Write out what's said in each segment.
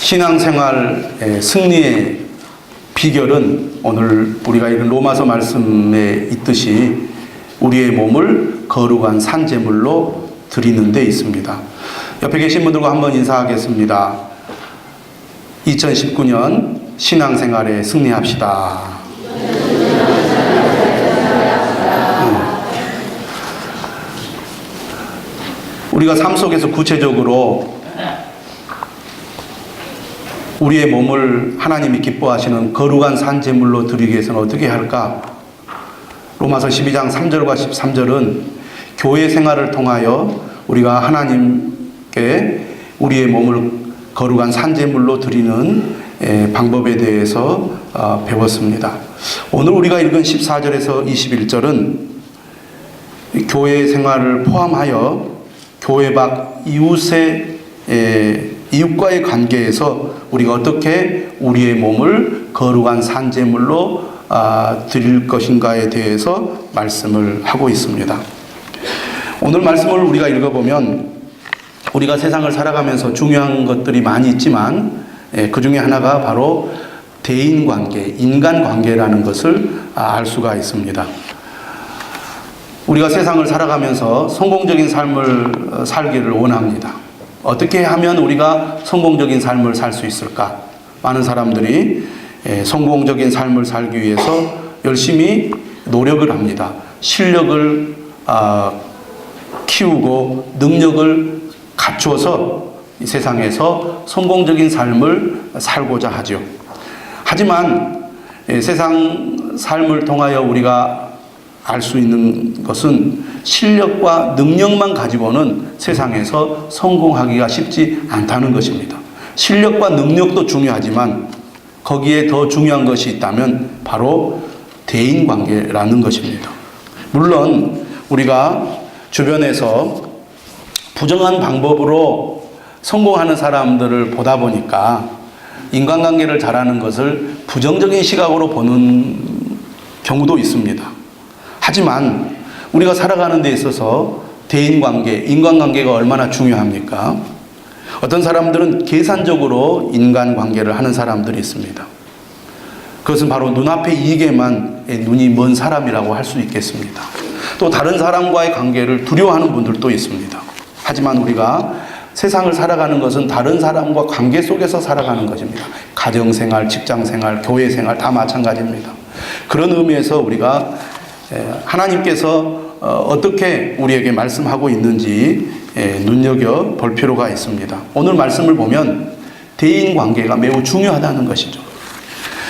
신앙생활의 승리의 비결은 오늘 우리가 읽은 로마서 말씀에 있듯이 우리의 몸을 거룩한 산제물로 드리는 데 있습니다. 옆에 계신 분들과 한번 인사하겠습니다. 2019년 신앙생활에 승리합시다. 우리가 삶 속에서 구체적으로 우리의 몸을 하나님이 기뻐하시는 거룩한 산제물로 드리기 위해서는 어떻게 할까? 로마서 12장 3절과 13절은 교회 생활을 통하여 우리가 하나님께 우리의 몸을 거룩한 산제물로 드리는 방법에 대해서 배웠습니다. 오늘 우리가 읽은 14절에서 21절은 교회 생활을 포함하여 교회 밖 이웃과의 관계에서 우리가 어떻게 우리의 몸을 거룩한 산제물로 드릴 것인가에 대해서 말씀을 하고 있습니다. 오늘 말씀을 우리가 읽어보면 우리가 세상을 살아가면서 중요한 것들이 많이 있지만 그 중에 하나가 바로 대인관계, 인간관계라는 것을 알 수가 있습니다. 우리가 세상을 살아가면서 성공적인 삶을 살기를 원합니다. 어떻게 하면 우리가 성공적인 삶을 살 수 있을까? 많은 사람들이 성공적인 삶을 살기 위해서 열심히 노력을 합니다. 실력을 키우고 능력을 갖추어서 이 세상에서 성공적인 삶을 살고자 하죠. 하지만 세상 삶을 통하여 우리가 알 수 있는 것은 실력과 능력만 가지고는 세상에서 성공하기가 쉽지 않다는 것입니다. 실력과 능력도 중요하지만 거기에 더 중요한 것이 있다면 바로 대인관계라는 것입니다. 물론 우리가 주변에서 부정한 방법으로 성공하는 사람들을 보다 보니까 인간관계를 잘하는 것을 부정적인 시각으로 보는 경우도 있습니다. 하지만 우리가 살아가는 데 있어서 대인관계, 인간관계가 얼마나 중요합니까? 어떤 사람들은 계산적으로 인간관계를 하는 사람들이 있습니다. 그것은 바로 눈앞의 이익에만 눈이 먼 사람이라고 할 수 있겠습니다. 또 다른 사람과의 관계를 두려워하는 분들도 있습니다. 하지만 우리가 세상을 살아가는 것은 다른 사람과 관계 속에서 살아가는 것입니다. 가정생활, 직장생활, 교회생활 다 마찬가지입니다. 그런 의미에서 우리가 하나님께서 어떻게 우리에게 말씀하고 있는지 눈여겨볼 필요가 있습니다. 오늘 말씀을 보면 대인관계가 매우 중요하다는 것이죠.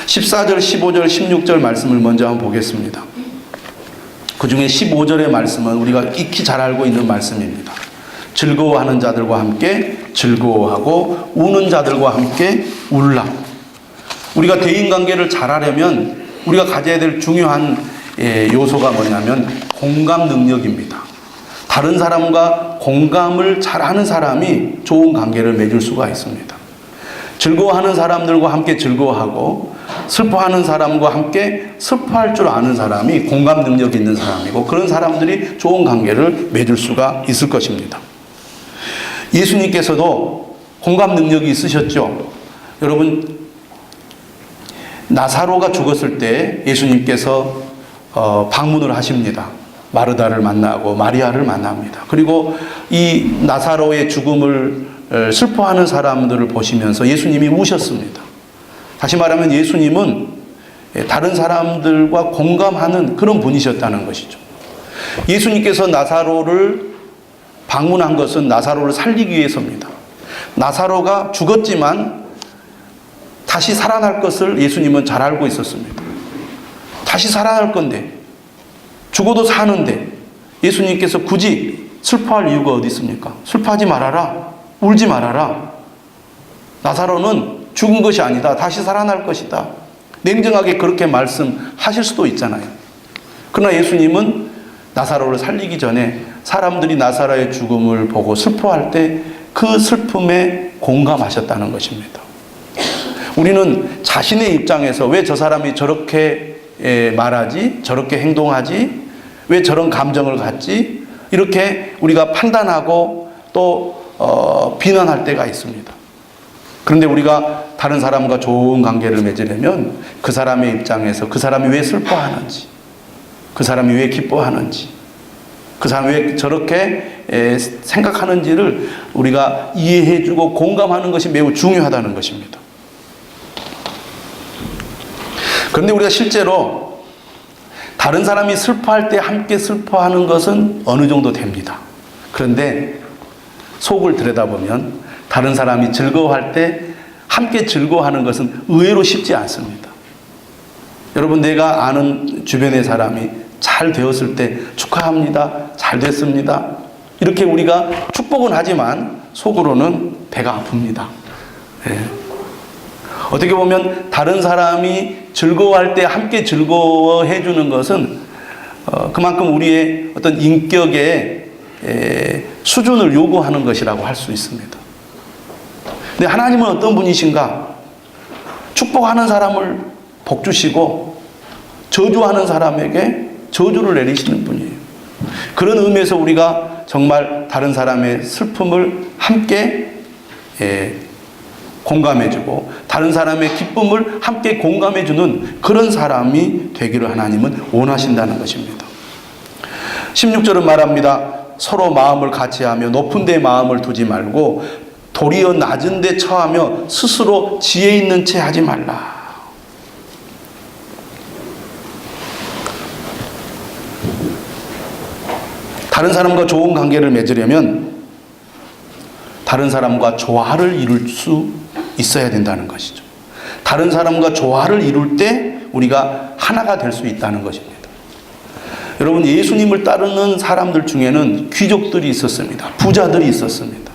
14절, 15절, 16절 말씀을 먼저 한번 보겠습니다. 그 중에 15절의 말씀은 우리가 익히 잘 알고 있는 말씀입니다. 즐거워하는 자들과 함께 즐거워하고 우는 자들과 함께 울라. 우리가 대인관계를 잘하려면 우리가 가져야 될 중요한 요소가 뭐냐면 공감 능력입니다. 다른 사람과 공감을 잘하는 사람이 좋은 관계를 맺을 수가 있습니다. 즐거워하는 사람들과 함께 즐거워하고 슬퍼하는 사람과 함께 슬퍼할 줄 아는 사람이 공감 능력이 있는 사람이고 그런 사람들이 좋은 관계를 맺을 수가 있을 것입니다. 예수님께서도 공감 능력이 있으셨죠. 여러분, 나사로가 죽었을 때 예수님께서 방문을 하십니다. 마르다를 만나고 마리아를 만납니다. 그리고 이 나사로의 죽음을 슬퍼하는 사람들을 보시면서 예수님이 우셨습니다. 다시 말하면 예수님은 다른 사람들과 공감하는 그런 분이셨다는 것이죠. 예수님께서 나사로를 방문한 것은 나사로를 살리기 위해서입니다. 나사로가 죽었지만 다시 살아날 것을 예수님은 잘 알고 있었습니다. 다시 살아날 건데 죽어도 사는데 예수님께서 굳이 슬퍼할 이유가 어디 있습니까? 슬퍼하지 말아라. 울지 말아라. 나사로는 죽은 것이 아니다. 다시 살아날 것이다. 냉정하게 그렇게 말씀하실 수도 있잖아요. 그러나 예수님은 나사로를 살리기 전에 사람들이 나사로의 죽음을 보고 슬퍼할 때 그 슬픔에 공감하셨다는 것입니다. 우리는 자신의 입장에서 왜 저 사람이 저렇게 말하지? 저렇게 행동하지? 왜 저런 감정을 갖지? 이렇게 우리가 판단하고 또 비난할 때가 있습니다. 그런데 우리가 다른 사람과 좋은 관계를 맺으려면 그 사람의 입장에서 그 사람이 왜 슬퍼하는지, 그 사람이 왜 기뻐하는지, 그 사람이 왜 저렇게 생각하는지를 우리가 이해해주고 공감하는 것이 매우 중요하다는 것입니다. 그런데 우리가 실제로 다른 사람이 슬퍼할 때 함께 슬퍼하는 것은 어느 정도 됩니다. 그런데 속을 들여다보면 다른 사람이 즐거워할 때 함께 즐거워하는 것은 의외로 쉽지 않습니다. 여러분, 내가 아는 주변의 사람이 잘 되었을 때 축하합니다, 잘 됐습니다, 이렇게 우리가 축복은 하지만 속으로는 배가 아픕니다. 네. 어떻게 보면 다른 사람이 즐거워할 때 함께 즐거워해 주는 것은 그만큼 우리의 어떤 인격의 수준을 요구하는 것이라고 할 수 있습니다. 근데 하나님은 어떤 분이신가? 축복하는 사람을 복 주시고 저주하는 사람에게 저주를 내리시는 분이에요. 그런 의미에서 우리가 정말 다른 사람의 슬픔을 함께 공감해주고 다른 사람의 기쁨을 함께 공감해주는 그런 사람이 되기를 하나님은 원하신다는 것입니다. 16절은 말합니다. 서로 마음을 같이하며 높은 데 마음을 두지 말고 도리어 낮은 데 처하며 스스로 지혜 있는 채 하지 말라. 다른 사람과 좋은 관계를 맺으려면 다른 사람과 조화를 이룰 수 있어야 된다는 것이죠. 다른 사람과 조화를 이룰 때 우리가 하나가 될 수 있다는 것입니다. 여러분, 예수님을 따르는 사람들 중에는 귀족들이 있었습니다. 부자들이 있었습니다.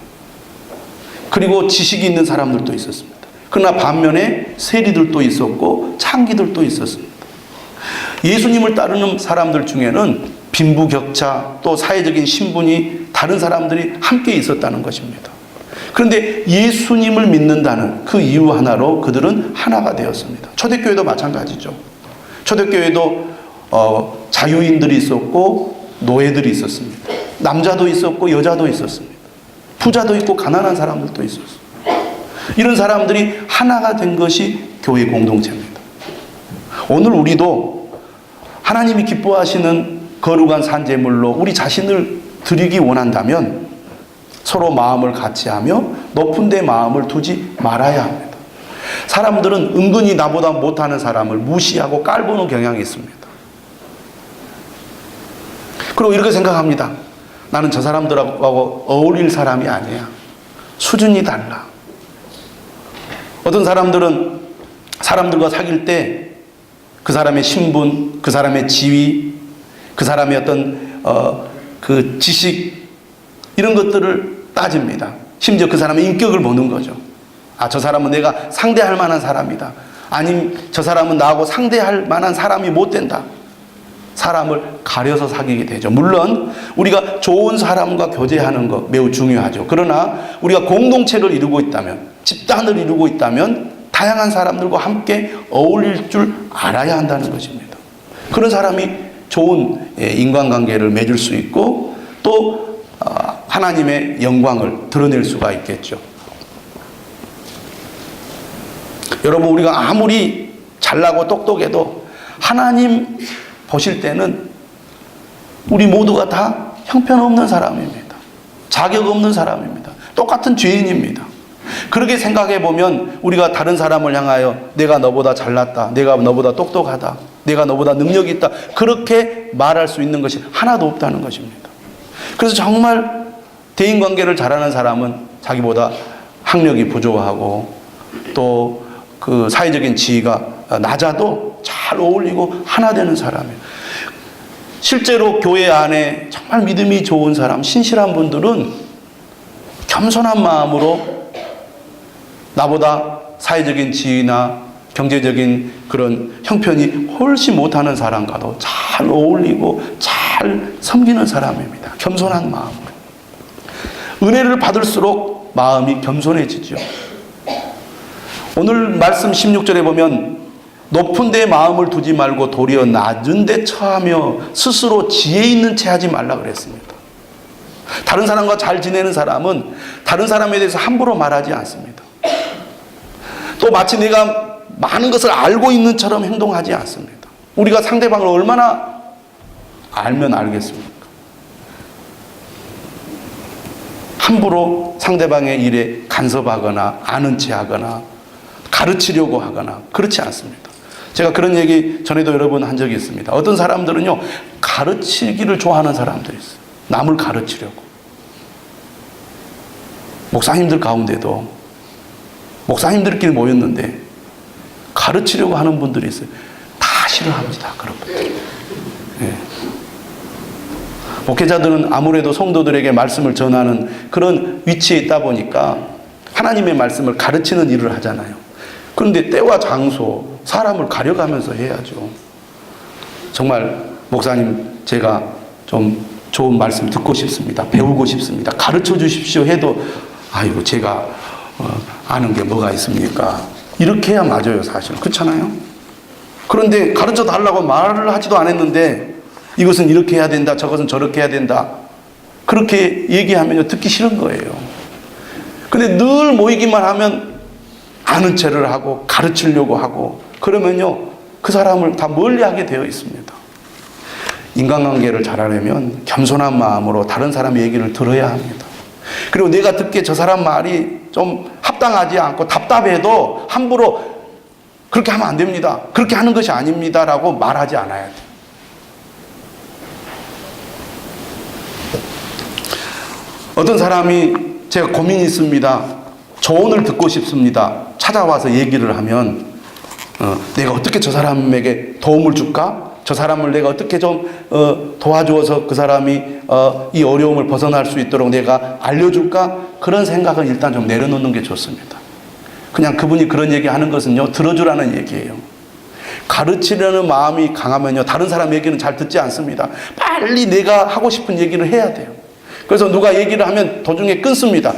그리고 지식이 있는 사람들도 있었습니다. 그러나 반면에 세리들도 있었고 창기들도 있었습니다. 예수님을 따르는 사람들 중에는 빈부격차 또 사회적인 신분이 다른 사람들이 함께 있었다는 것입니다. 그런데 예수님을 믿는다는 그 이유 하나로 그들은 하나가 되었습니다. 초대교회도 마찬가지죠. 초대교회도 자유인들이 있었고 노예들이 있었습니다. 남자도 있었고 여자도 있었습니다. 부자도 있고 가난한 사람들도 있었습니다. 이런 사람들이 하나가 된 것이 교회 공동체입니다. 오늘 우리도 하나님이 기뻐하시는 거룩한 산제물로 우리 자신을 드리기 원한다면 서로 마음을 같이하며 높은 데 마음을 두지 말아야 합니다. 사람들은 은근히 나보다 못하는 사람을 무시하고 깔보는 경향이 있습니다. 그리고 이렇게 생각합니다. 나는 저 사람들하고 어울릴 사람이 아니야. 수준이 달라. 어떤 사람들은 사람들과 사귈 때 그 사람의 신분, 그 사람의 지위, 그 사람의 어떤 그 지식 이런 것들을 따집니다. 심지어 그 사람의 인격을 보는 거죠. 아, 저 사람은 내가 상대할 만한 사람이다. 아니면 저 사람은 나하고 상대할 만한 사람이 못 된다. 사람을 가려서 사귀게 되죠. 물론 우리가 좋은 사람과 교제하는 것 매우 중요하죠. 그러나 우리가 공동체를 이루고 있다면, 집단을 이루고 있다면 다양한 사람들과 함께 어울릴 줄 알아야 한다는 것입니다. 그런 사람이 좋은 인간관계를 맺을 수 있고 또 하나님의 영광을 드러낼 수가 있겠죠. 여러분, 우리가 아무리 잘나고 똑똑해도 하나님 보실 때는 우리 모두가 다 형편없는 사람입니다. 자격 없는 사람입니다. 똑같은 죄인입니다. 그렇게 생각해 보면 우리가 다른 사람을 향하여 내가 너보다 잘났다, 내가 너보다 똑똑하다, 내가 너보다 능력이 있다, 그렇게 말할 수 있는 것이 하나도 없다는 것입니다. 그래서 정말 대인관계를 잘하는 사람은 자기보다 학력이 부족하고 또 그 사회적인 지위가 낮아도 잘 어울리고 하나 되는 사람이에요. 실제로 교회 안에 정말 믿음이 좋은 사람, 신실한 분들은 겸손한 마음으로 나보다 사회적인 지위나 경제적인 그런 형편이 훨씬 못하는 사람과도 잘 어울리고 잘 섬기는 사람입니다. 겸손한 마음으로. 은혜를 받을수록 마음이 겸손해지죠. 오늘 말씀 16절에 보면 높은 데 마음을 두지 말고 도리어 낮은 데 처하며 스스로 지혜 있는 채 하지 말라 그랬습니다. 다른 사람과 잘 지내는 사람은 다른 사람에 대해서 함부로 말하지 않습니다. 또 마치 내가 많은 것을 알고 있는 처럼 행동하지 않습니다. 우리가 상대방을 얼마나 알면 알겠습니까? 함부로 상대방의 일에 간섭하거나 아는 체 하거나 가르치려고 하거나 그렇지 않습니다. 제가 그런 얘기 전에도 여러 번 한 적이 있습니다. 어떤 사람들은요, 가르치기를 좋아하는 사람들이 있어요. 남을 가르치려고. 목사님들 가운데도 목사님들끼리 모였는데 가르치려고 하는 분들이 있어요. 다 싫어합니다. 그런 분들. 예. 목회자들은 아무래도 성도들에게 말씀을 전하는 그런 위치에 있다 보니까 하나님의 말씀을 가르치는 일을 하잖아요. 그런데 때와 장소, 사람을 가려가면서 해야죠. 정말 목사님, 제가 좀 좋은 말씀 듣고 싶습니다. 배우고 싶습니다. 가르쳐 주십시오 해도 아이고 제가 아는 게 뭐가 있습니까? 이렇게 해야 맞아요, 사실은. 그렇잖아요? 그런데 가르쳐 달라고 말을 하지도 않았는데 이것은 이렇게 해야 된다, 저것은 저렇게 해야 된다, 그렇게 얘기하면 듣기 싫은 거예요. 근데 늘 모이기만 하면 아는 체를 하고 가르치려고 하고 그러면요, 그 사람을 다 멀리하게 되어 있습니다. 인간관계를 잘하려면 겸손한 마음으로 다른 사람의 얘기를 들어야 합니다. 그리고 내가 듣기에 저 사람 말이 좀 합당하지 않고 답답해도 함부로 그렇게 하면 안 됩니다, 그렇게 하는 것이 아닙니다 라고 말하지 않아야 돼요. 어떤 사람이 제가 고민이 있습니다, 조언을 듣고 싶습니다, 찾아와서 얘기를 하면 내가 어떻게 저 사람에게 도움을 줄까? 저 사람을 내가 어떻게 좀 도와주어서 그 사람이 이 어려움을 벗어날 수 있도록 내가 알려줄까? 그런 생각은 일단 좀 내려놓는 게 좋습니다. 그냥 그분이 그런 얘기하는 것은요, 들어주라는 얘기예요. 가르치려는 마음이 강하면요, 다른 사람 얘기는 잘 듣지 않습니다. 빨리 내가 하고 싶은 얘기를 해야 돼요. 그래서 누가 얘기를 하면 도중에 끊습니다.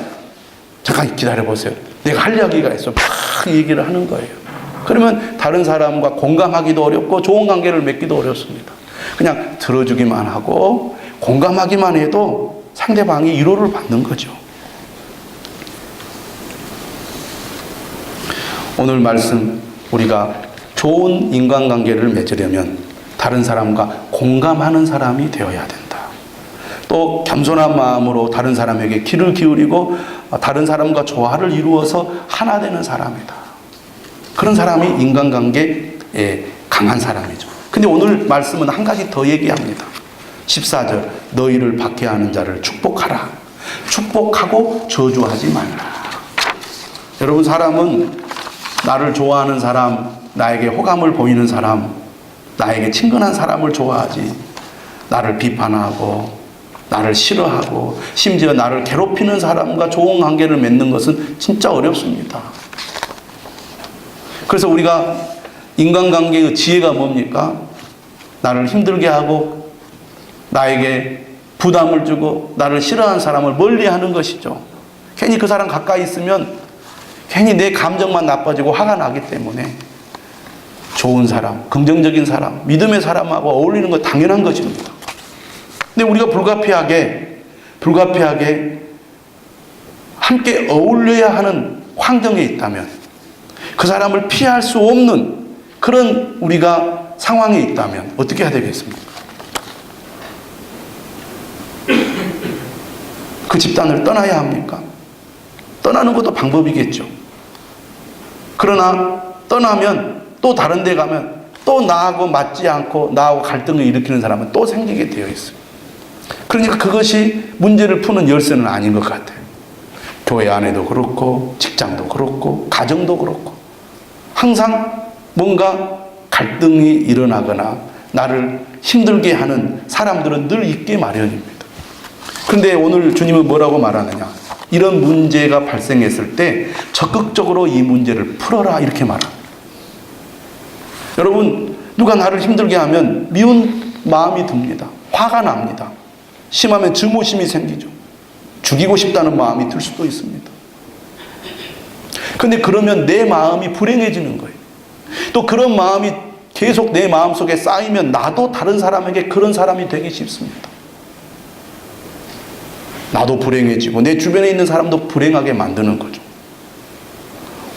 잠깐 기다려보세요, 내가 할 이야기가 있어. 막 얘기를 하는 거예요. 그러면 다른 사람과 공감하기도 어렵고 좋은 관계를 맺기도 어렵습니다. 그냥 들어주기만 하고 공감하기만 해도 상대방이 위로를 받는 거죠. 오늘 말씀, 우리가 좋은 인간관계를 맺으려면 다른 사람과 공감하는 사람이 되어야 된다. 또 겸손한 마음으로 다른 사람에게 귀를 기울이고 다른 사람과 조화를 이루어서 하나 되는 사람이다. 그런 사람이 인간관계에 강한 사람이죠. 근데 오늘 말씀은 한 가지 더 얘기합니다. 14절, 너희를 박해하는 자를 축복하라. 축복하고 저주하지 말라. 여러분, 사람은 나를 좋아하는 사람, 나에게 호감을 보이는 사람, 나에게 친근한 사람을 좋아하지, 나를 비판하고 나를 싫어하고 심지어 나를 괴롭히는 사람과 좋은 관계를 맺는 것은 진짜 어렵습니다. 그래서 우리가 인간관계의 지혜가 뭡니까? 나를 힘들게 하고 나에게 부담을 주고 나를 싫어하는 사람을 멀리하는 것이죠. 괜히 그 사람 가까이 있으면 괜히 내 감정만 나빠지고 화가 나기 때문에 좋은 사람, 긍정적인 사람, 믿음의 사람하고 어울리는 건 당연한 것입니다. 근데 우리가 불가피하게 함께 어울려야 하는 환경에 있다면, 그 사람을 피할 수 없는 그런 우리가 상황에 있다면 어떻게 해야 되겠습니까? 그 집단을 떠나야 합니까? 떠나는 것도 방법이겠죠. 그러나 떠나면 또 다른 데 가면 또 나하고 맞지 않고 나하고 갈등을 일으키는 사람은 또 생기게 되어 있어요. 그러니까 그것이 문제를 푸는 열쇠는 아닌 것 같아요. 교회 안에도 그렇고 직장도 그렇고 가정도 그렇고 항상 뭔가 갈등이 일어나거나 나를 힘들게 하는 사람들은 늘 있기 마련입니다. 그런데 오늘 주님은 뭐라고 말하느냐? 이런 문제가 발생했을 때 적극적으로 이 문제를 풀어라, 이렇게 말합니다. 여러분, 누가 나를 힘들게 하면 미운 마음이 듭니다. 화가 납니다. 심하면 증오심이 생기죠. 죽이고 싶다는 마음이 들 수도 있습니다. 근데 그러면 내 마음이 불행해지는 거예요. 또 그런 마음이 계속 내 마음속에 쌓이면 나도 다른 사람에게 그런 사람이 되기 쉽습니다. 나도 불행해지고 내 주변에 있는 사람도 불행하게 만드는 거죠.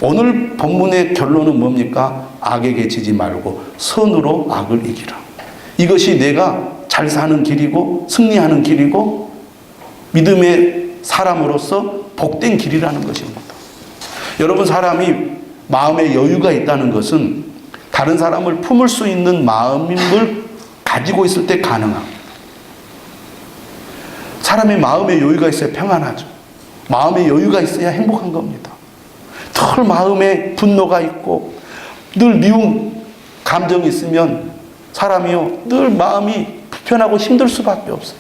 오늘 본문의 결론은 뭡니까? 악에게 지지 말고 선으로 악을 이기라. 이것이 내가 잘 사는 길이고 승리하는 길이고 믿음의 사람으로서 복된 길이라는 것입니다. 여러분, 사람이 마음에 여유가 있다는 것은 다른 사람을 품을 수 있는 마음을 가지고 있을 때 가능합니다. 사람의 마음에 여유가 있어야 평안하죠. 마음에 여유가 있어야 행복한 겁니다. 늘 마음에 분노가 있고 늘 미운 감정이 있으면 사람이요 늘 마음이 불편하고 힘들 수밖에 없어요.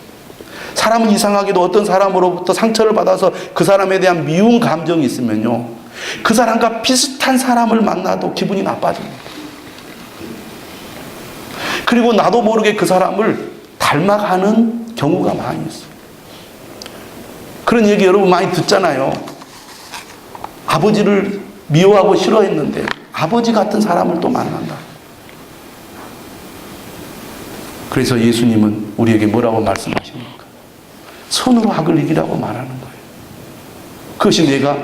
사람은 이상하게도 어떤 사람으로부터 상처를 받아서 그 사람에 대한 미운 감정이 있으면요 그 사람과 비슷한 사람을 만나도 기분이 나빠집니다. 그리고 나도 모르게 그 사람을 닮아가는 경우가 많이 있어요. 그런 얘기 여러분 많이 듣잖아요. 아버지를 미워하고 싫어했는데 아버지 같은 사람을 또 만난다. 그래서 예수님은 우리에게 뭐라고 말씀하십니까? 선으로 악을 이기라고 말하는 거예요. 그것이 내가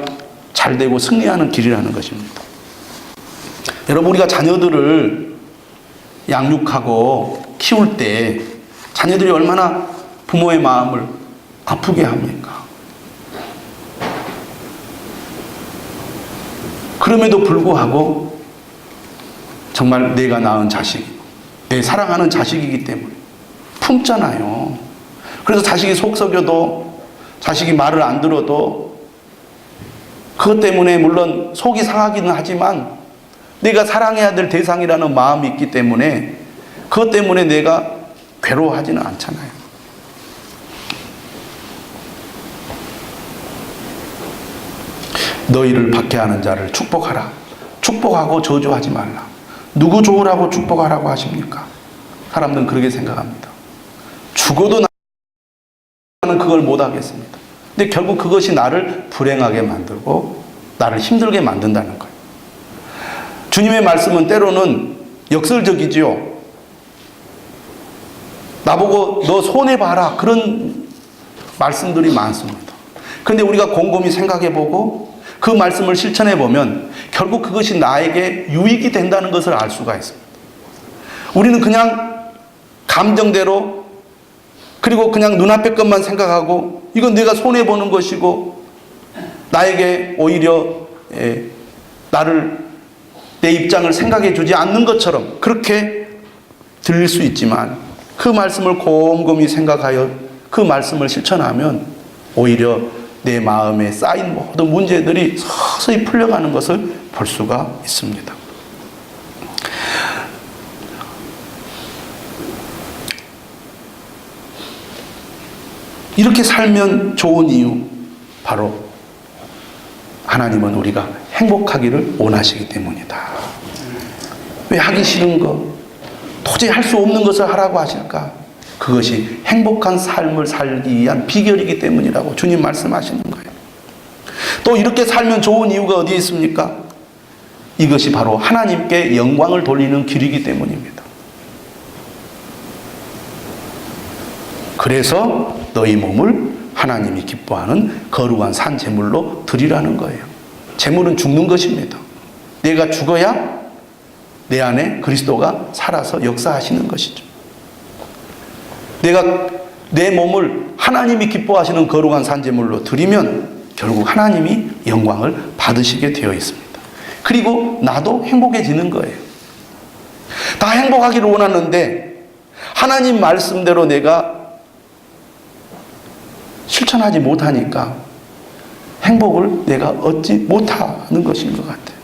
잘되고 승리하는 길이라는 것입니다. 여러분, 우리가 자녀들을 양육하고 키울 때 자녀들이 얼마나 부모의 마음을 아프게 합니까? 그럼에도 불구하고 정말 내가 낳은 자식, 내 사랑하는 자식이기 때문에 품잖아요. 그래서 자식이 속 썩여도 자식이 말을 안 들어도 그것 때문에 물론 속이 상하기는 하지만 내가 사랑해야 될 대상이라는 마음이 있기 때문에 그것 때문에 내가 괴로워하지는 않잖아요. 너희를 박해하는 자를 축복하라. 축복하고 저주하지 말라. 누구 좋으라고 축복하라고 하십니까? 사람들은 그렇게 생각합니다. 죽어도 나는 그걸 못하겠습니다. 근데 결국 그것이 나를 불행하게 만들고 나를 힘들게 만든다는 거예요. 주님의 말씀은 때로는 역설적이지요. 나보고 너 손해봐라 그런 말씀들이 많습니다. 그런데 우리가 곰곰이 생각해보고 그 말씀을 실천해보면 결국 그것이 나에게 유익이 된다는 것을 알 수가 있습니다. 우리는 그냥 감정대로 그리고 그냥 눈앞의 것만 생각하고 이건 내가 손해보는 것이고 나에게 오히려 나를 내 입장을 생각해 주지 않는 것처럼 그렇게 들릴 수 있지만 그 말씀을 곰곰이 생각하여 그 말씀을 실천하면 오히려 내 마음에 쌓인 모든 문제들이 서서히 풀려가는 것을 볼 수가 있습니다. 이렇게 살면 좋은 이유, 바로 하나님은 우리가 행복하기를 원하시기 때문이다. 왜 하기 싫은 거, 도저히 할 수 없는 것을 하라고 하실까? 그것이 행복한 삶을 살기 위한 비결이기 때문이라고 주님 말씀하시는 거예요. 또 이렇게 살면 좋은 이유가 어디에 있습니까? 이것이 바로 하나님께 영광을 돌리는 길이기 때문입니다. 그래서 너희 몸을 하나님이 기뻐하는 거룩한 산 제물로 드리라는 거예요. 제물은 죽는 것입니다. 내가 죽어야 내 안에 그리스도가 살아서 역사하시는 것이죠. 내가 내 몸을 하나님이 기뻐하시는 거룩한 산제물로 드리면 결국 하나님이 영광을 받으시게 되어 있습니다. 그리고 나도 행복해지는 거예요. 다 행복하기를 원하는데 하나님 말씀대로 내가 실천하지 못하니까 행복을 내가 얻지 못하는 것인 것 같아요.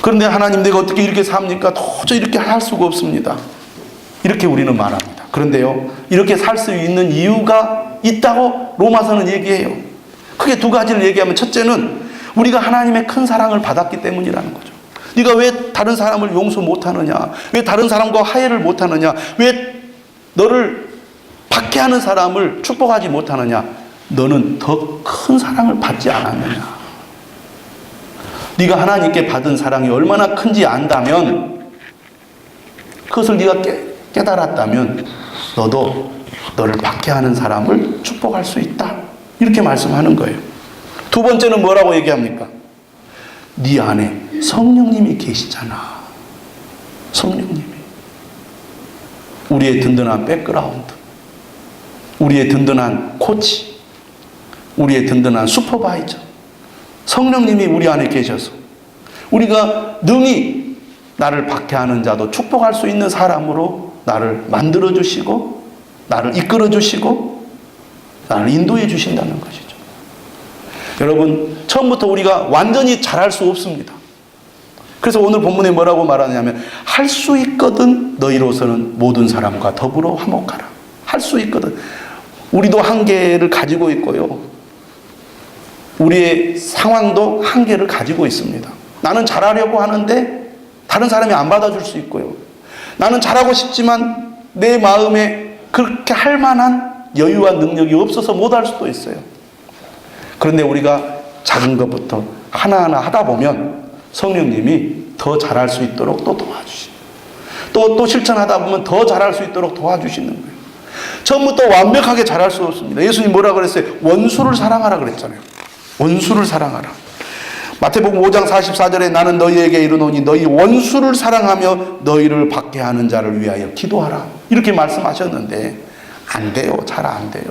그런데 하나님, 내가 어떻게 이렇게 삽니까? 도저히 이렇게 할 수가 없습니다. 이렇게 우리는 말합니다. 그런데요, 이렇게 살 수 있는 이유가 있다고 로마서는 얘기해요. 크게 두 가지를 얘기하면, 첫째는 우리가 하나님의 큰 사랑을 받았기 때문이라는 거죠. 네가 왜 다른 사람을 용서 못하느냐? 왜 다른 사람과 화해를 못하느냐? 왜 너를 박해하는 사람을 축복하지 못하느냐? 너는 더 큰 사랑을 받지 않았느냐? 네가 하나님께 받은 사랑이 얼마나 큰지 안다면, 그것을 네가 깨달았다면 너도 너를 박해하는 사람을 축복할 수 있다. 이렇게 말씀하는 거예요. 두 번째는 뭐라고 얘기합니까? 네 안에 성령님이 계시잖아. 성령님이. 우리의 든든한 백그라운드, 우리의 든든한 코치, 우리의 든든한 슈퍼바이저, 성령님이 우리 안에 계셔서 우리가 능히 나를 박해하는 자도 축복할 수 있는 사람으로 나를 만들어 주시고, 나를 이끌어 주시고, 나를 인도해 주신다는 것이죠. 여러분, 처음부터 우리가 완전히 잘할 수 없습니다. 그래서 오늘 본문에 뭐라고 말하냐면, 할 수 있거든 너희로서는 모든 사람과 더불어 화목하라. 할 수 있거든. 우리도 한계를 가지고 있고요, 우리의 상황도 한계를 가지고 있습니다. 나는 잘하려고 하는데 다른 사람이 안 받아줄 수 있고요, 나는 잘하고 싶지만 내 마음에 그렇게 할 만한 여유와 능력이 없어서 못할 수도 있어요. 그런데 우리가 작은 것부터 하나하나 하다 보면 성령님이 더 잘할 수 있도록 또 도와주시고, 또 실천하다 보면 더 잘할 수 있도록 도와주시는 거예요. 처음부터 완벽하게 잘할 수 없습니다. 예수님 뭐라 그랬어요? 원수를 사랑하라 그랬잖아요. 원수를 사랑하라. 마태복음 5장 44절에 나는 너희에게 이르노니 너희 원수를 사랑하며 너희를 박해하는 자를 위하여 기도하라. 이렇게 말씀하셨는데 안 돼요. 잘 안 돼요.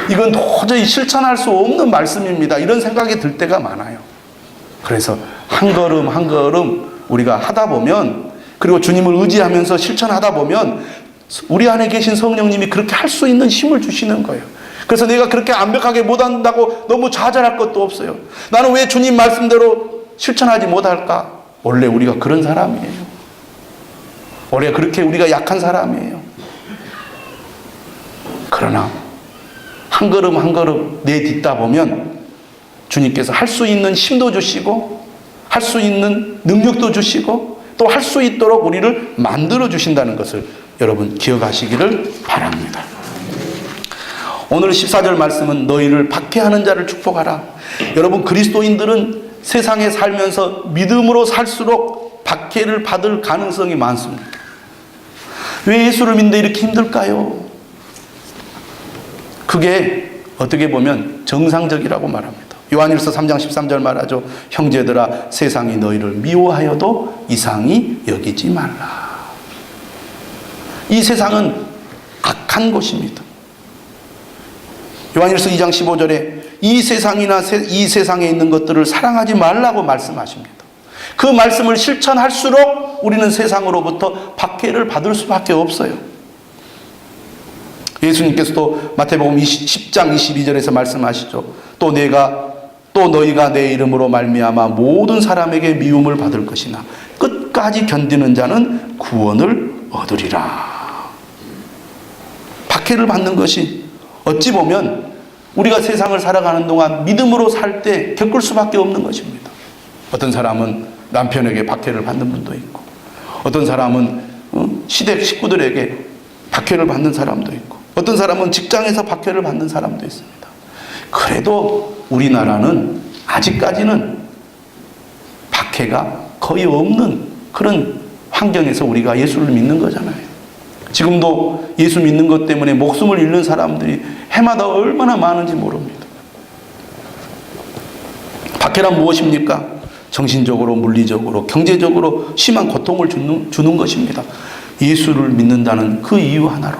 이건 도저히 실천할 수 없는 말씀입니다. 이런 생각이 들 때가 많아요. 그래서 한 걸음 한 걸음 우리가 하다 보면, 그리고 주님을 의지하면서 실천하다 보면 우리 안에 계신 성령님이 그렇게 할 수 있는 힘을 주시는 거예요. 그래서 내가 그렇게 완벽하게 못한다고 너무 좌절할 것도 없어요. 나는 왜 주님 말씀대로 실천하지 못할까? 원래 우리가 그런 사람이에요. 원래 그렇게 우리가 약한 사람이에요. 그러나 한 걸음 한 걸음 내딛다 보면 주님께서 할 수 있는 힘도 주시고, 할 수 있는 능력도 주시고, 또 할 수 있도록 우리를 만들어 주신다는 것을 여러분 기억하시기를 바랍니다. 오늘 14절 말씀은 너희를 박해하는 자를 축복하라. 여러분, 그리스도인들은 세상에 살면서 믿음으로 살수록 박해를 받을 가능성이 많습니다. 왜 예수를 믿는데 이렇게 힘들까요? 그게 어떻게 보면 정상적이라고 말합니다. 요한일서 3장 13절 말하죠. 형제들아, 세상이 너희를 미워하여도 이상히 여기지 말라. 이 세상은 악한 곳입니다. 요한일서 2장 15절에 이 세상이나 이 세상에 있는 것들을 사랑하지 말라고 말씀하십니다. 그 말씀을 실천할수록 우리는 세상으로부터 박해를 받을 수밖에 없어요. 예수님께서도 마태복음 10장 22절에서 말씀하시죠. 또 너희가 내 이름으로 말미암아 모든 사람에게 미움을 받을 것이나 끝까지 견디는 자는 구원을 얻으리라. 박해를 받는 것이 어찌 보면 우리가 세상을 살아가는 동안 믿음으로 살 때 겪을 수밖에 없는 것입니다. 어떤 사람은 남편에게 박해를 받는 분도 있고, 어떤 사람은 시댁 식구들에게 박해를 받는 사람도 있고, 어떤 사람은 직장에서 박해를 받는 사람도 있습니다. 그래도 우리나라는 아직까지는 박해가 거의 없는 그런 환경에서 우리가 예수를 믿는 거잖아요. 지금도 예수 믿는 것 때문에 목숨을 잃는 사람들이 해마다 얼마나 많은지 모릅니다. 박해란 무엇입니까? 정신적으로, 물리적으로, 경제적으로 심한 고통을 주는 것입니다. 예수를 믿는다는 그 이유 하나로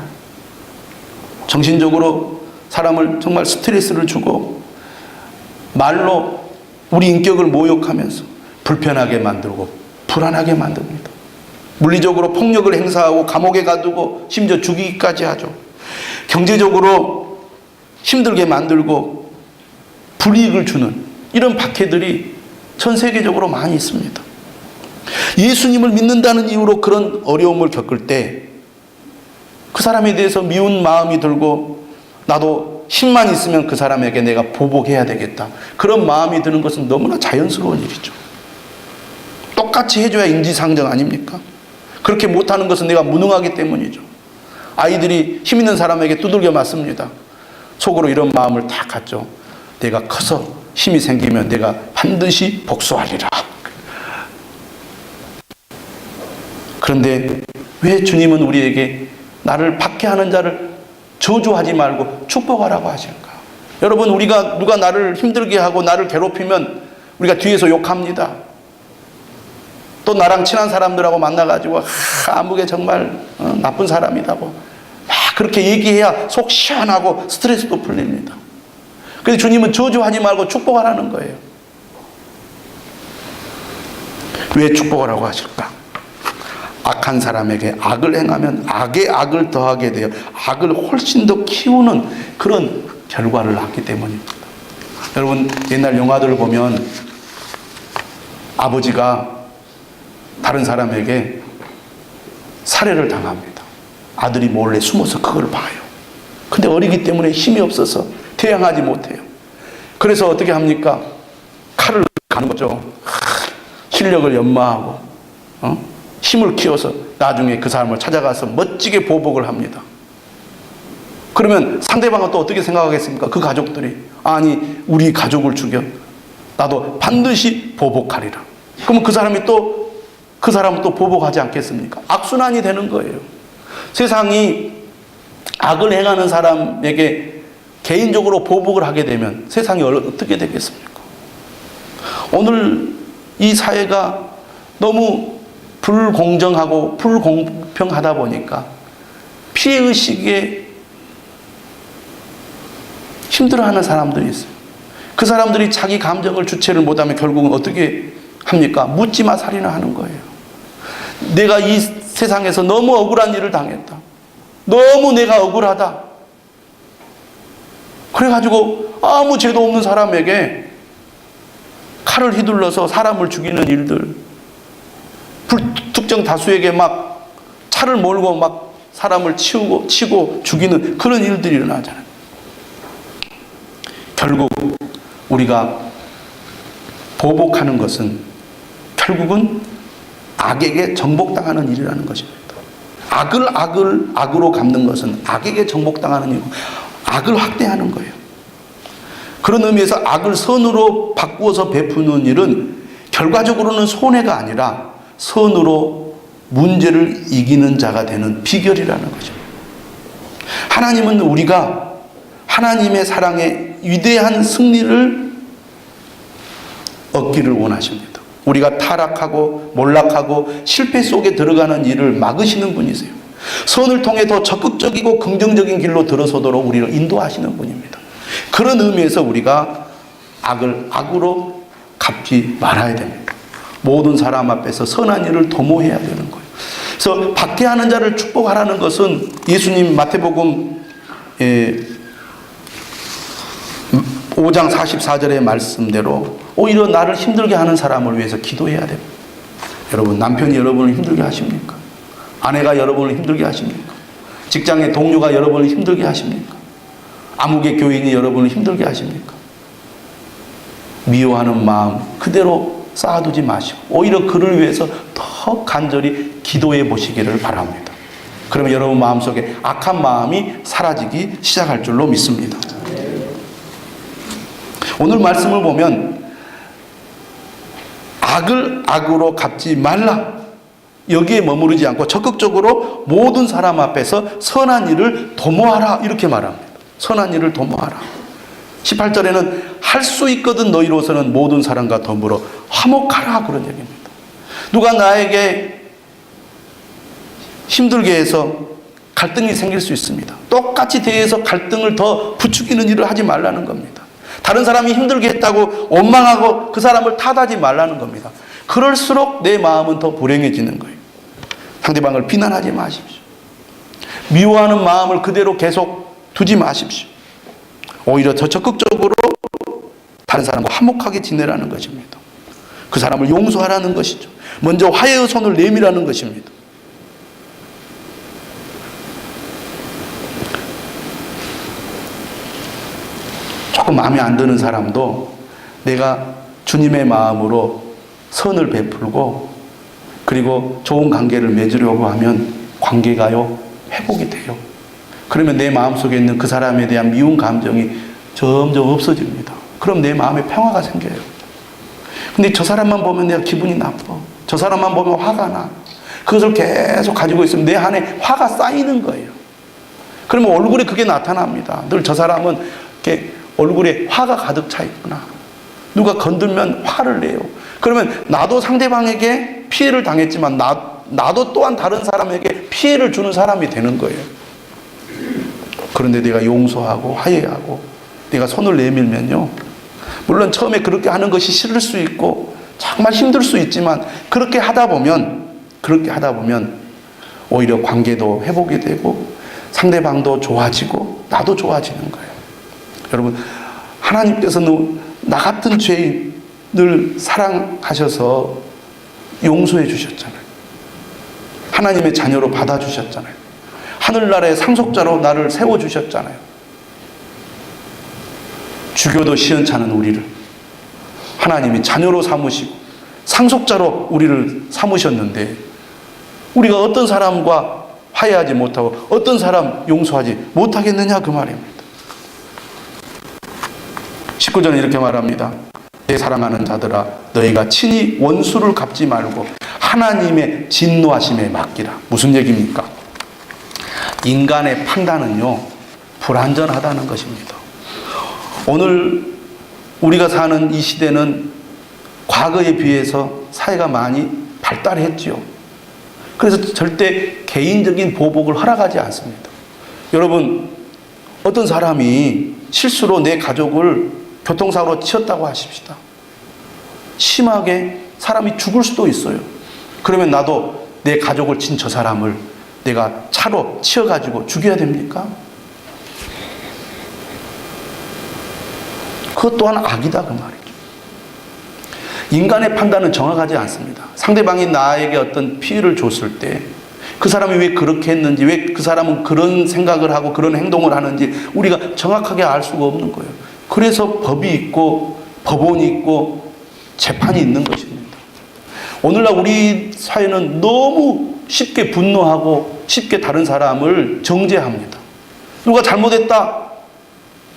정신적으로 사람을 정말 스트레스를 주고, 말로 우리 인격을 모욕하면서 불편하게 만들고 불안하게 만듭니다. 물리적으로 폭력을 행사하고 감옥에 가두고 심지어 죽이기까지 하죠. 경제적으로 힘들게 만들고 불이익을 주는 이런 박해들이 전 세계적으로 많이 있습니다. 예수님을 믿는다는 이유로 그런 어려움을 겪을 때 그 사람에 대해서 미운 마음이 들고, 나도 힘만 있으면 그 사람에게 내가 보복해야 되겠다, 그런 마음이 드는 것은 너무나 자연스러운 일이죠. 똑같이 해줘야 인지상정 아닙니까? 그렇게 못하는 것은 내가 무능하기 때문이죠. 아이들이 힘 있는 사람에게 두들겨 맞습니다. 속으로 이런 마음을 딱 갖죠. 내가 커서 힘이 생기면 내가 반드시 복수하리라. 그런데 왜 주님은 우리에게 나를 박해하는 자를 저주하지 말고 축복하라고 하실까? 여러분, 우리가 누가 나를 힘들게 하고 나를 괴롭히면 우리가 뒤에서 욕합니다. 또 나랑 친한 사람들하고 만나가지고 아무개 정말 나쁜 사람이라고 막 그렇게 얘기해야 속 시원하고 스트레스도 풀립니다. 그래서 주님은 저주하지 말고 축복하라는 거예요. 왜 축복하라고 하실까? 악한 사람에게 악을 행하면 악에 악을 더하게 되어 악을 훨씬 더 키우는 그런 결과를 낳기 때문입니다. 여러분, 옛날 영화들을 보면 아버지가 다른 사람에게 살해를 당합니다. 아들이 몰래 숨어서 그걸 봐요. 근데 어리기 때문에 힘이 없어서 대항하지 못해요. 그래서 어떻게 합니까? 칼을 가는 거죠. 실력을 연마하고 힘을 키워서 나중에 그 사람을 찾아가서 멋지게 보복을 합니다. 그러면 상대방은 또 어떻게 생각하겠습니까? 그 가족들이 아니 우리 가족을 죽여 나도 반드시 보복하리라. 그러면 그 사람은 또 보복하지 않겠습니까? 악순환이 되는 거예요. 세상이 악을 행하는 사람에게 개인적으로 보복을 하게 되면 세상이 어떻게 되겠습니까? 오늘 이 사회가 너무 불공정하고 불공평하다 보니까 피해의식에 힘들어하는 사람들이 있어요. 그 사람들이 자기 감정을 주체를 못하면 결국은 어떻게 합니까? 묻지마 살인을 하는 거예요. 내가 이 세상에서 너무 억울한 일을 당했다. 너무 내가 억울하다. 그래가지고 아무 죄도 없는 사람에게 칼을 휘둘러서 사람을 죽이는 일들, 불특정 다수에게 막 차를 몰고 막 사람을 치고 죽이는 그런 일들이 일어나잖아요. 결국 우리가 보복하는 것은 결국은 악에게 정복당하는 일이라는 것입니다. 악으로 갚는 것은 악에게 정복당하는 일이고 악을 확대하는 거예요. 그런 의미에서 악을 선으로 바꾸어서 베푸는 일은 결과적으로는 손해가 아니라 선으로 문제를 이기는 자가 되는 비결이라는 거죠. 하나님은 우리가 하나님의 사랑의 위대한 승리를 얻기를 원하십니다. 우리가 타락하고 몰락하고 실패 속에 들어가는 일을 막으시는 분이세요. 선을 통해 더 적극적이고 긍정적인 길로 들어서도록 우리를 인도하시는 분입니다. 그런 의미에서 우리가 악을 악으로 갚지 말아야 됩니다. 모든 사람 앞에서 선한 일을 도모해야 되는 거예요. 그래서 박해하는 자를 축복하라는 것은 예수님 마태복음 5장 44절의 말씀대로 오히려 나를 힘들게 하는 사람을 위해서 기도해야 됩니다. 여러분, 남편이 여러분을 힘들게 하십니까? 아내가 여러분을 힘들게 하십니까? 직장의 동료가 여러분을 힘들게 하십니까? 아무개 교인이 여러분을 힘들게 하십니까? 미워하는 마음 그대로 쌓아두지 마시고 오히려 그를 위해서 더 간절히 기도해 보시기를 바랍니다. 그러면 여러분 마음속에 악한 마음이 사라지기 시작할 줄로 믿습니다. 오늘 말씀을 보면 악을 악으로 갚지 말라, 여기에 머무르지 않고 적극적으로 모든 사람 앞에서 선한 일을 도모하라 이렇게 말합니다. 선한 일을 도모하라. 18절에는 할 수 있거든 너희로서는 모든 사람과 더불어 화목하라 그런 얘기입니다. 누가 나에게 힘들게 해서 갈등이 생길 수 있습니다. 똑같이 대해서 갈등을 더 부추기는 일을 하지 말라는 겁니다. 다른 사람이 힘들게 했다고 원망하고 그 사람을 탓하지 말라는 겁니다. 그럴수록 내 마음은 더 불행해지는 거예요. 상대방을 비난하지 마십시오. 미워하는 마음을 그대로 계속 두지 마십시오. 오히려 더 적극적으로 다른 사람과 화목하게 지내라는 것입니다. 그 사람을 용서하라는 것이죠. 먼저 화해의 손을 내밀라는 것입니다. 조금 마음에 안 드는 사람도 내가 주님의 마음으로 선을 베풀고 그리고 좋은 관계를 맺으려고 하면 관계가요 회복이 돼요. 그러면 내 마음속에 있는 그 사람에 대한 미운 감정이 점점 없어집니다. 그럼 내 마음에 평화가 생겨요. 근데 저 사람만 보면 내가 기분이 나빠, 저 사람만 보면 화가 나, 그것을 계속 가지고 있으면 내 안에 화가 쌓이는 거예요. 그러면 얼굴에 그게 나타납니다. 늘 저 사람은 이렇게 얼굴에 화가 가득 차 있구나, 누가 건들면 화를 내요. 그러면 나도 상대방에게 피해를 당했지만 나도 또한 다른 사람에게 피해를 주는 사람이 되는 거예요. 그런데 내가 용서하고 화해하고 내가 손을 내밀면요, 물론 처음에 그렇게 하는 것이 싫을 수 있고 정말 힘들 수 있지만 그렇게 하다 보면 오히려 관계도 회복이 되고 상대방도 좋아지고 나도 좋아지는 거예요. 여러분, 하나님께서는 나 같은 죄인을 사랑하셔서 용서해 주셨잖아요. 하나님의 자녀로 받아주셨잖아요. 하늘나라의 상속자로 나를 세워주셨잖아요. 죽여도 시원찮은 우리를 하나님이 자녀로 삼으시고 상속자로 우리를 삼으셨는데 우리가 어떤 사람과 화해하지 못하고 어떤 사람 용서하지 못하겠느냐 그 말입니다. 19절은 이렇게 말합니다. 내 사랑하는 자들아, 너희가 친히 원수를 갚지 말고 하나님의 진노하심에 맡기라. 무슨 얘기입니까? 인간의 판단은요, 불완전하다는 것입니다. 오늘 우리가 사는 이 시대는 과거에 비해서 사회가 많이 발달했지요. 그래서 절대 개인적인 보복을 허락하지 않습니다. 여러분, 어떤 사람이 실수로 내 가족을 교통사고로 치었다고 하십시다. 심하게 사람이 죽을 수도 있어요. 그러면 나도 내 가족을 친 저 사람을 내가 차로 치어가지고 죽여야 됩니까? 그것 또한 악이다 그 말이죠. 인간의 판단은 정확하지 않습니다. 상대방이 나에게 어떤 피해를 줬을 때 그 사람이 왜 그렇게 했는지, 왜 그 사람은 그런 생각을 하고 그런 행동을 하는지 우리가 정확하게 알 수가 없는 거예요. 그래서 법이 있고 법원이 있고 재판이 있는 것입니다. 오늘날 우리 사회는 너무 쉽게 분노하고 쉽게 다른 사람을 정죄합니다. 누가 잘못했다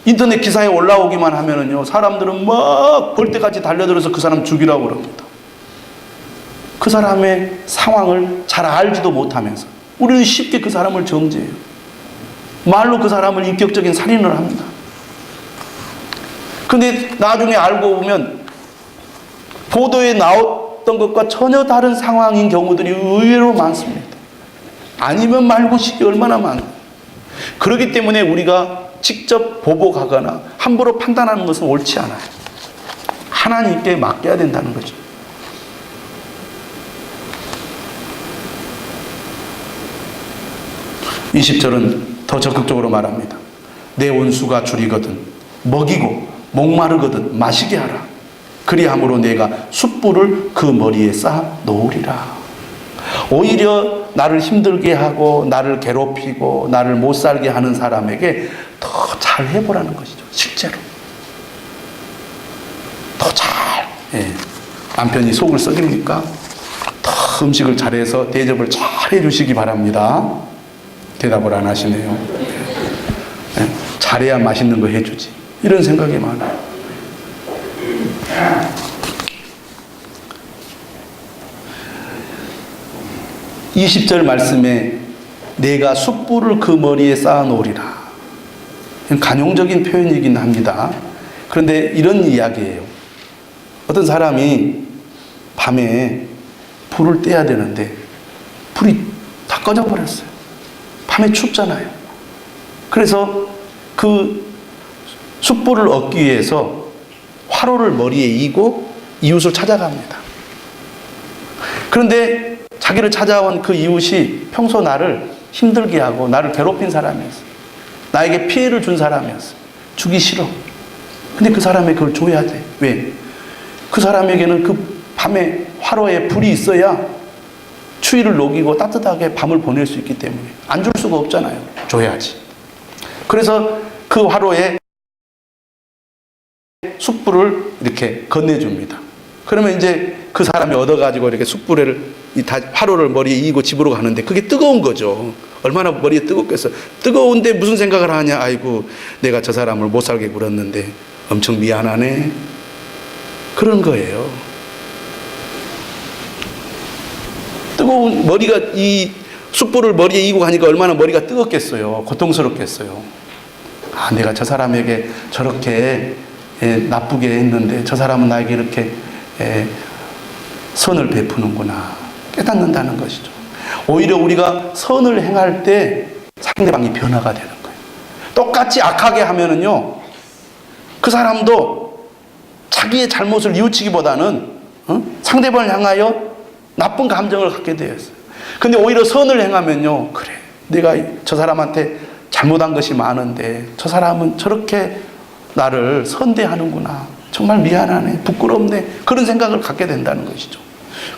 인터넷 기사에 올라오기만 하면은요, 사람들은 막 벌떼같이 달려들어서 그 사람 죽이라고 그럽니다. 그 사람의 상황을 잘 알지도 못하면서 우리는 쉽게 그 사람을 정죄해요. 말로 그 사람을 인격적인 살인을 합니다. 근데 나중에 알고 보면 보도에 나왔던 것과 전혀 다른 상황인 경우들이 의외로 많습니다. 아니면 말고식이 얼마나 많아요. 그렇기 때문에 우리가 직접 보복하거나 함부로 판단하는 것은 옳지 않아요. 하나님께 맡겨야 된다는 거죠. 이 20절은 더 적극적으로 말합니다. 내 원수가 줄이거든 먹이고 목마르거든 마시게 하라. 그리함으로 내가 숯불을 그 머리에 쌓아 놓으리라. 오히려 나를 힘들게 하고 나를 괴롭히고 나를 못 살게 하는 사람에게 더 잘 해보라는 것이죠. 실제로 더 잘. 남편이 속을 썩입니까? 더 음식을 잘해서 대접을 잘 해주시기 바랍니다. 대답을 안 하시네요. 잘해야 맛있는 거 해주지. 이런 생각이 많아요. 이 20절 말씀에 내가 숯불을 그 머리에 쌓아 놓으리라. 간용적인 표현이긴 합니다. 그런데 이런 이야기예요. 어떤 사람이 밤에 불을 떼야 되는데 불이 다 꺼져 버렸어요. 밤에 춥잖아요. 그래서 그 숯불을 얻기 위해서 화로를 머리에 이고 이웃을 찾아갑니다. 그런데 자기를 찾아온 그 이웃이 평소 나를 힘들게 하고 나를 괴롭힌 사람이었어. 나에게 피해를 준 사람이었어. 주기 싫어. 근데 그 사람에게 그걸 줘야 돼. 왜? 그 사람에게는 그 밤에 화로에 불이 있어야 추위를 녹이고 따뜻하게 밤을 보낼 수 있기 때문에 안 줄 수가 없잖아요. 줘야지. 그래서 그 화로에 숯불을 이렇게 건네줍니다. 그러면 이제 그 사람이 얻어가지고 이렇게 숯불을 화로를 머리에 이고 집으로 가는데 그게 뜨거운 거죠. 얼마나 머리에 뜨겁겠어. 뜨거운데 무슨 생각을 하냐. 아이고 내가 저 사람을 못 살게 굴었는데 엄청 미안하네. 그런 거예요. 뜨거운 머리가 이 숯불을 머리에 이고 가니까 얼마나 머리가 뜨겁겠어요. 고통스럽겠어요. 아, 내가 저 사람에게 저렇게 나쁘게 했는데 저 사람은 나에게 이렇게 선을 베푸는구나 깨닫는다는 것이죠. 오히려 우리가 선을 행할 때 상대방이 변화가 되는 거예요. 똑같이 악하게 하면은요, 그 사람도 자기의 잘못을 뉘우치기보다는 상대방을 향하여 나쁜 감정을 갖게 되었어요. 근데 오히려 선을 행하면요, 그래, 내가 저 사람한테 잘못한 것이 많은데 저 사람은 저렇게 나를 선대하는구나, 정말 미안하네, 부끄럽네, 그런 생각을 갖게 된다는 것이죠.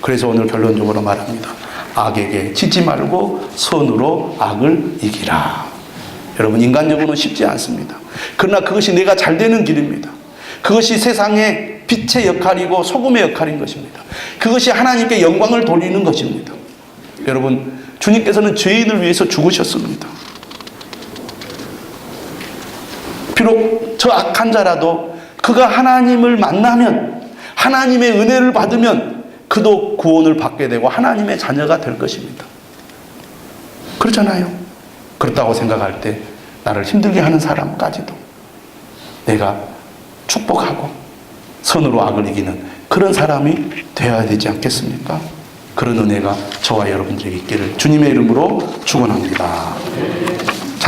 그래서 오늘 결론적으로 말합니다. 악에게 지지 말고 선으로 악을 이기라. 여러분, 인간적으로는 쉽지 않습니다. 그러나 그것이 내가 잘 되는 길입니다. 그것이 세상의 빛의 역할이고 소금의 역할인 것입니다. 그것이 하나님께 영광을 돌리는 것입니다. 여러분, 주님께서는 죄인을 위해서 죽으셨습니다. 비록 저 악한 자라도 그가 하나님을 만나면, 하나님의 은혜를 받으면 그도 구원을 받게 되고 하나님의 자녀가 될 것입니다. 그렇잖아요. 그렇다고 생각할 때 나를 힘들게 하는 사람까지도 내가 축복하고 선으로 악을 이기는 그런 사람이 되어야 되지 않겠습니까? 그런 은혜가 저와 여러분들에게 있기를 주님의 이름으로 축원합니다.